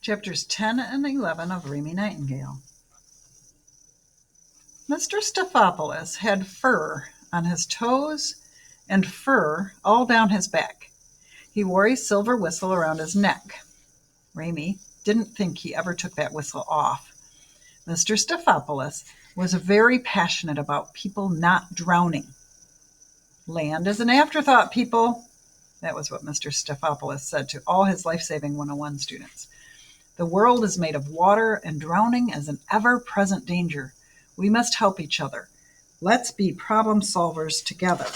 Chapters 10 and 11 of Raymie Nightingale. Mr. Stephanopoulos had fur on his toes and fur all down his back. He wore a silver whistle around his neck. Raymie didn't think he ever took that whistle off. Mr. Stephanopoulos was very passionate about people not drowning. Land is an afterthought, people. That was what Mr. Stephanopoulos said to all his Life-Saving 101 students. The world is made of water, and drowning is an ever-present danger. We must help each other. Let's be problem solvers together.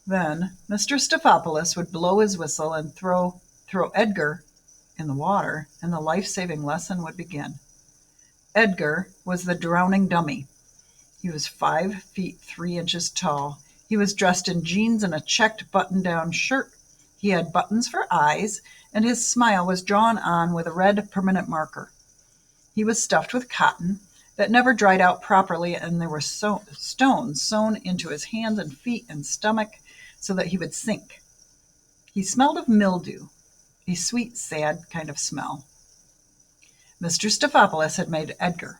Then Mr. Stephanopoulos would blow his whistle and throw Edgar in the water, and the life-saving lesson would begin. Edgar was the drowning dummy. He was 5 feet 3 inches tall. He was dressed in jeans and a checked button-down shirt. He had buttons for eyes, and his smile was drawn on with a red permanent marker. He was stuffed with cotton that never dried out properly, and there were stones sewn into his hands and feet and stomach so that he would sink. He smelled of mildew, a sweet, sad kind of smell. Mr. Stephanopoulos had made Edgar.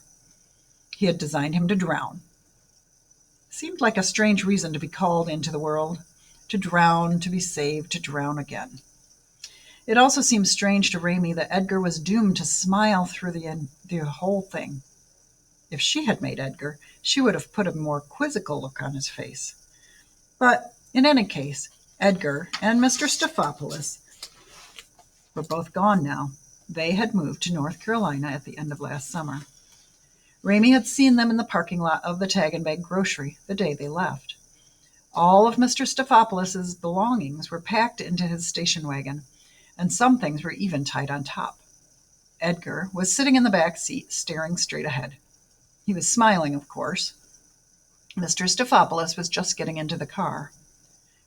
He had designed him to drown. It seemed like a strange reason to be called into the world, to drown, to be saved, to drown again. It also seemed strange to Raymie that Edgar was doomed to smile through the whole thing. If she had made Edgar, she would have put a more quizzical look on his face. But in any case, Edgar and Mr. Stephanopoulos were both gone now. They had moved to North Carolina at the end of last summer. Raymie had seen them in the parking lot of the Tag and Bag grocery the day they left. All of Mr. Stephanopoulos' belongings were packed into his station wagon, and some things were even tied on top. Edgar was sitting in the back seat, staring straight ahead. He was smiling, of course. Mr. Stephanopoulos was just getting into the car.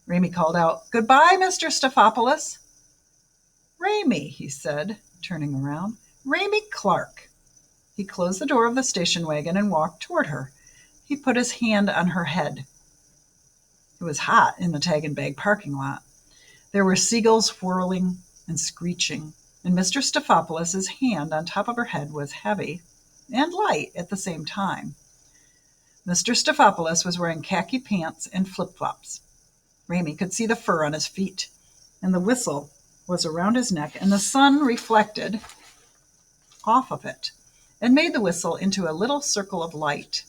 Raymie called out, "Goodbye, Mr. Stephanopoulos." "Raymie," he said, turning around. "Raymie Clark." He closed the door of the station wagon and walked toward her. He put his hand on her head. It was hot in the Tag and Bag parking lot. There were seagulls whirling and screeching, and Mr. Stephanopoulos' hand on top of her head was heavy and light at the same time. Mr. Stephanopoulos was wearing khaki pants and flip-flops. Raymie could see the fur on his feet, and the whistle was around his neck, and the sun reflected off of it and made the whistle into a little circle of light.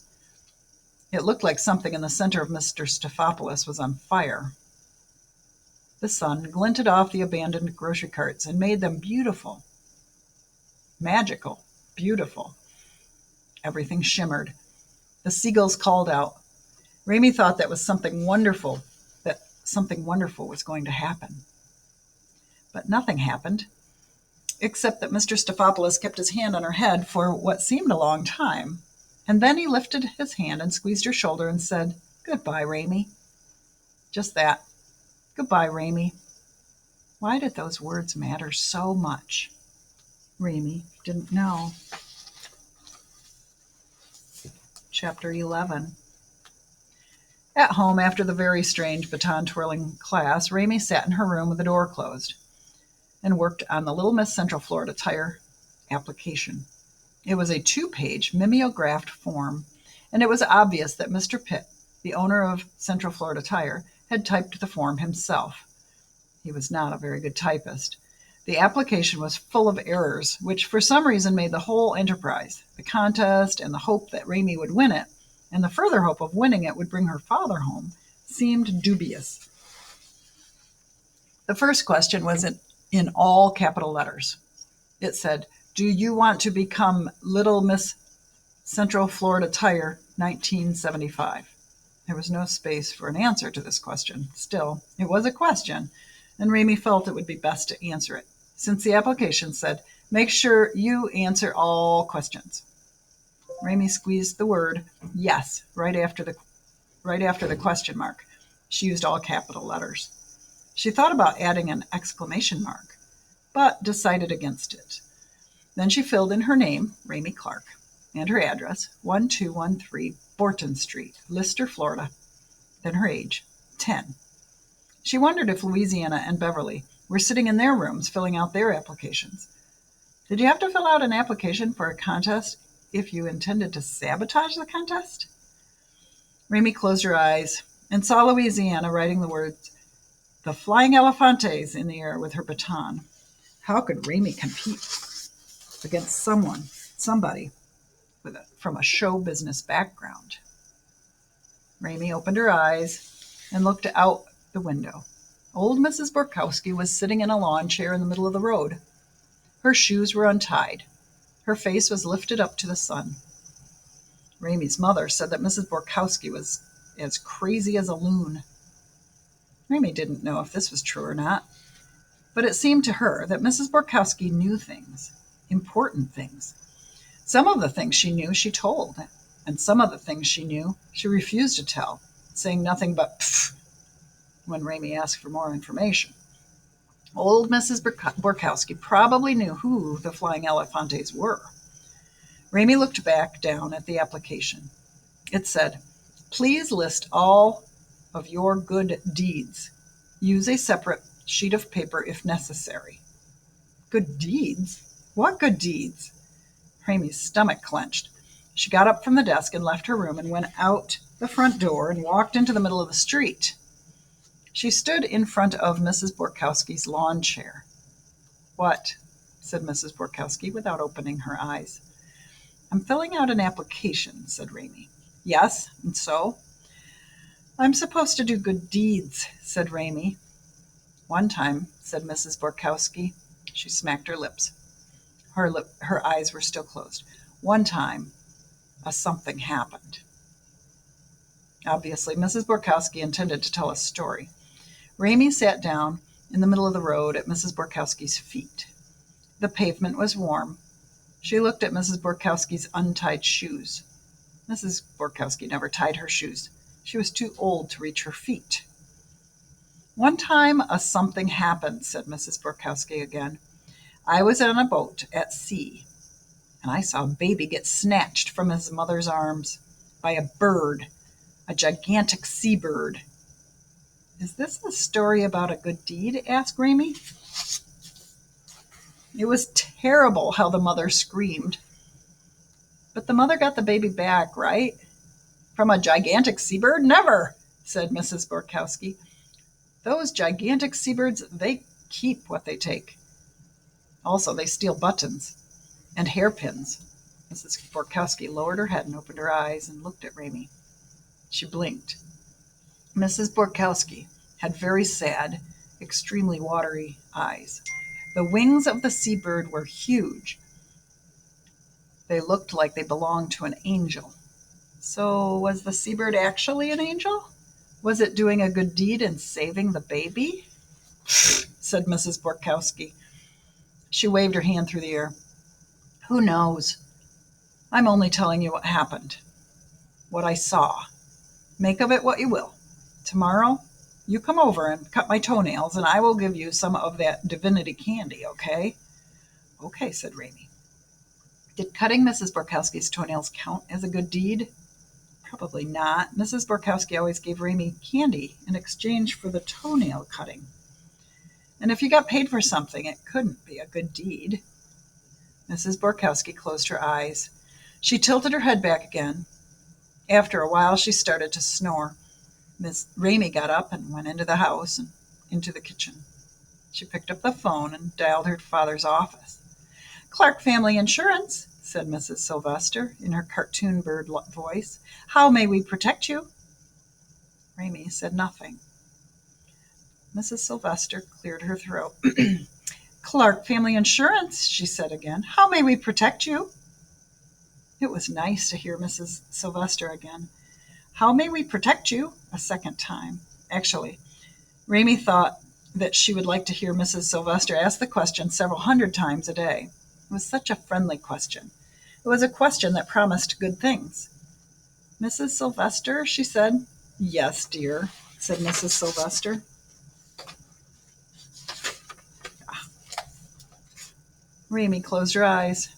It looked like something in the center of Mr. Stephanopoulos was on fire. The sun glinted off the abandoned grocery carts and made them beautiful. Magical, beautiful. Everything shimmered. The seagulls called out. Raymie thought that something wonderful was going to happen. But nothing happened, except that Mr. Stephanopoulos kept his hand on her head for what seemed a long time. And then he lifted his hand and squeezed her shoulder and said, "Goodbye, Raymie." Just that. Goodbye, Raymie. Why did those words matter so much? Raymie didn't know. Chapter 11. At home, after the very strange baton-twirling class, Raymie sat in her room with the door closed and worked on the Little Miss Central Florida Tire application. It was a 2-page mimeographed form, and it was obvious that Mr. Pitt, the owner of Central Florida Tire, had typed the form himself. He was not a very good typist. The application was full of errors, which for some reason made the whole enterprise, the contest and the hope that Raymie would win it, and the further hope of winning it would bring her father home, seemed dubious. The first question was in all capital letters. It said, "Do you want to become Little Miss Central Florida Tire 1975? There was no space for an answer to this question. Still, it was a question, and Raymie felt it would be best to answer it, since the application said, "Make sure you answer all questions." Raymie squeezed the word "yes" right after the question mark. She used all capital letters. She thought about adding an exclamation mark, but decided against it. Then she filled in her name, Raymie Clark, and her address, 1213 Borton Street, Lister, Florida. Then her age, 10. She wondered if Louisiana and Beverly were sitting in their rooms filling out their applications. Did you have to fill out an application for a contest if you intended to sabotage the contest? Raymie closed her eyes and saw Louisiana writing the words, "The Flying Elefantes," in the air with her baton. How could Raymie compete against somebody from a show business background? Raymie opened her eyes and looked out the window. Old Mrs. Borkowski was sitting in a lawn chair in the middle of the road. Her shoes were untied. Her face was lifted up to the sun. Raymie's mother said that Mrs. Borkowski was as crazy as a loon. Raymie didn't know if this was true or not, but it seemed to her that Mrs. Borkowski knew things, important things. Some of the things she knew she told, and some of the things she knew she refused to tell, saying nothing but "pfft" when Raymie asked for more information. Old Mrs. Borkowski probably knew who the Flying Elefantes were. Raymie looked back down at the application. It said, "Please list all of your good deeds. Use a separate sheet of paper if necessary." Good deeds? What good deeds? Raymie's stomach clenched. She got up from the desk and left her room and went out the front door and walked into the middle of the street. She stood in front of Mrs. Borkowski's lawn chair. "What?" said Mrs. Borkowski without opening her eyes. "I'm filling out an application," said Raymie. "Yes, and so?" "I'm supposed to do good deeds," said Raymie. "One time," said Mrs. Borkowski. She smacked her lips. Her eyes were still closed. "One time, something happened." Obviously, Mrs. Borkowski intended to tell a story. Raymie sat down in the middle of the road at Mrs. Borkowski's feet. The pavement was warm. She looked at Mrs. Borkowski's untied shoes. Mrs. Borkowski never tied her shoes. She was too old to reach her feet. "One time something happened," said Mrs. Borkowski again. "I was on a boat at sea, and I saw a baby get snatched from his mother's arms by a bird, a gigantic seabird." "Is this a story about a good deed?" asked Raymie. "It was terrible how the mother screamed. But the mother got the baby back, right?" "From a gigantic seabird? Never," said Mrs. Borkowski. "Those gigantic seabirds, they keep what they take. Also, they steal buttons and hairpins." Mrs. Borkowski lowered her head and opened her eyes and looked at Raymie. She blinked. Mrs. Borkowski had very sad, extremely watery eyes. The wings of the seabird were huge. They looked like they belonged to an angel. So was the seabird actually an angel? Was it doing a good deed and saving the baby? Said Mrs. Borkowski. She waved her hand through the air. "Who knows? I'm only telling you what happened, what I saw. Make of it what you will. Tomorrow, you come over and cut my toenails, and I will give you some of that divinity candy, okay?" "Okay," said Raymie. Did cutting Mrs. Borkowski's toenails count as a good deed? Probably not. Mrs. Borkowski always gave Raymie candy in exchange for the toenail cutting. And if you got paid for something, it couldn't be a good deed. Mrs. Borkowski closed her eyes. She tilted her head back again. After a while, she started to snore. Miss Raymie got up and went into the house and into the kitchen. She picked up the phone and dialed her father's office. "Clark Family Insurance," said Mrs. Sylvester in her cartoon bird voice. "How may we protect you?" Raymie said nothing. Mrs. Sylvester cleared her throat. "Clark Family Insurance," she said again. "How may we protect you?" It was nice to hear Mrs. Sylvester again. "How may we protect you?" a second time. Actually, Raymie thought that she would like to hear Mrs. Sylvester ask the question several hundred times a day. It was such a friendly question. It was a question that promised good things. "Mrs. Sylvester," she said. "Yes, dear," said Mrs. Sylvester. Raymie closed her eyes.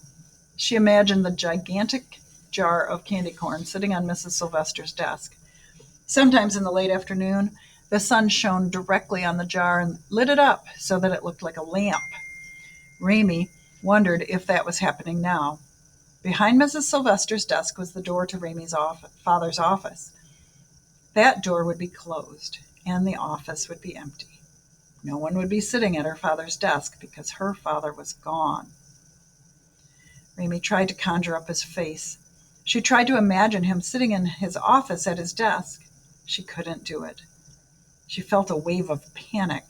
She imagined the gigantic jar of candy corn sitting on Mrs. Sylvester's desk. Sometimes in the late afternoon, The sun shone directly on the jar and lit it up so that it looked like a lamp. Raymie wondered if that was happening now. Behind Mrs. Sylvester's desk was the door to Raymie's father's office. That door would be closed, and the office would be empty. No one would be sitting at her father's desk because her father was gone. Raymie tried to conjure up his face. She tried to imagine him sitting in his office at his desk. She couldn't do it. She felt a wave of panic.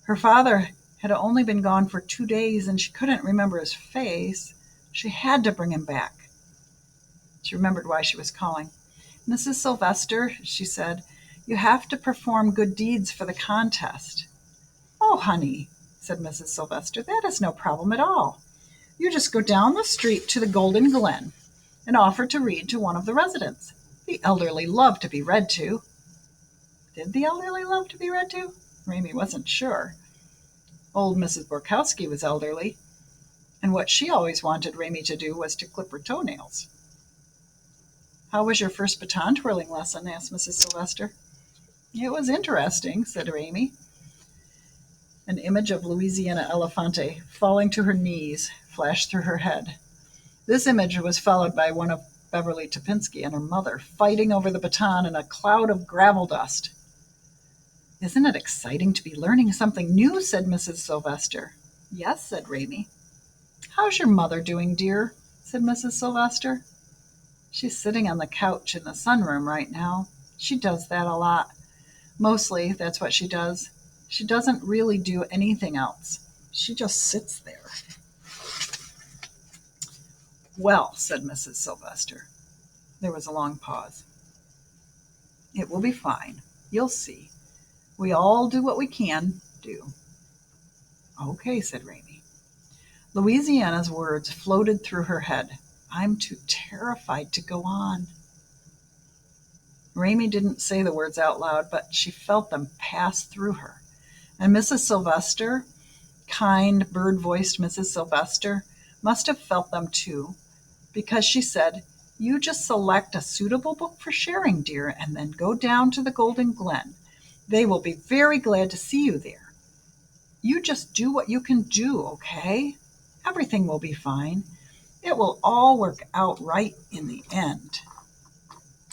Her father had only been gone for 2 days, and she couldn't remember his face. She had to bring him back. She remembered why she was calling. "Mrs. Sylvester," she said, "you have to perform good deeds for the contest." "Oh, honey," said Mrs. Sylvester, "that is no problem at all. You just go down the street to the Golden Glen and offer to read to one of the residents. The elderly love to be read to." Did the elderly love to be read to? Raymie wasn't sure. Old Mrs. Borkowski was elderly, and what she always wanted Raymie to do was to clip her toenails. "How was your first baton twirling lesson?" asked Mrs. Sylvester. "It was interesting," said Raymie. An image of Louisiana Elefante falling to her knees flashed through her head. This image was followed by one of Beverly Topinski and her mother fighting over the baton in a cloud of gravel dust. "Isn't it exciting to be learning something new?" said Mrs. Sylvester. "Yes," said Raymie. "How's your mother doing, dear?" said Mrs. Sylvester. "She's sitting on the couch in the sunroom right now. She does that a lot. Mostly, that's what she does. She doesn't really do anything else. She just sits there." "Well," said Mrs. Sylvester. There was a long pause. "It will be fine. You'll see. We all do what we can do." "Okay," said Raymie. Louisiana's words floated through her head. "I'm too terrified to go on." Raymie didn't say the words out loud, but she felt them pass through her. And Mrs. Sylvester, kind, bird-voiced Mrs. Sylvester, must have felt them too, because she said, "You just select a suitable book for sharing, dear, and then go down to the Golden Glen. They will be very glad to see you there. You just do what you can do, okay? Everything will be fine. It will all work out right in the end."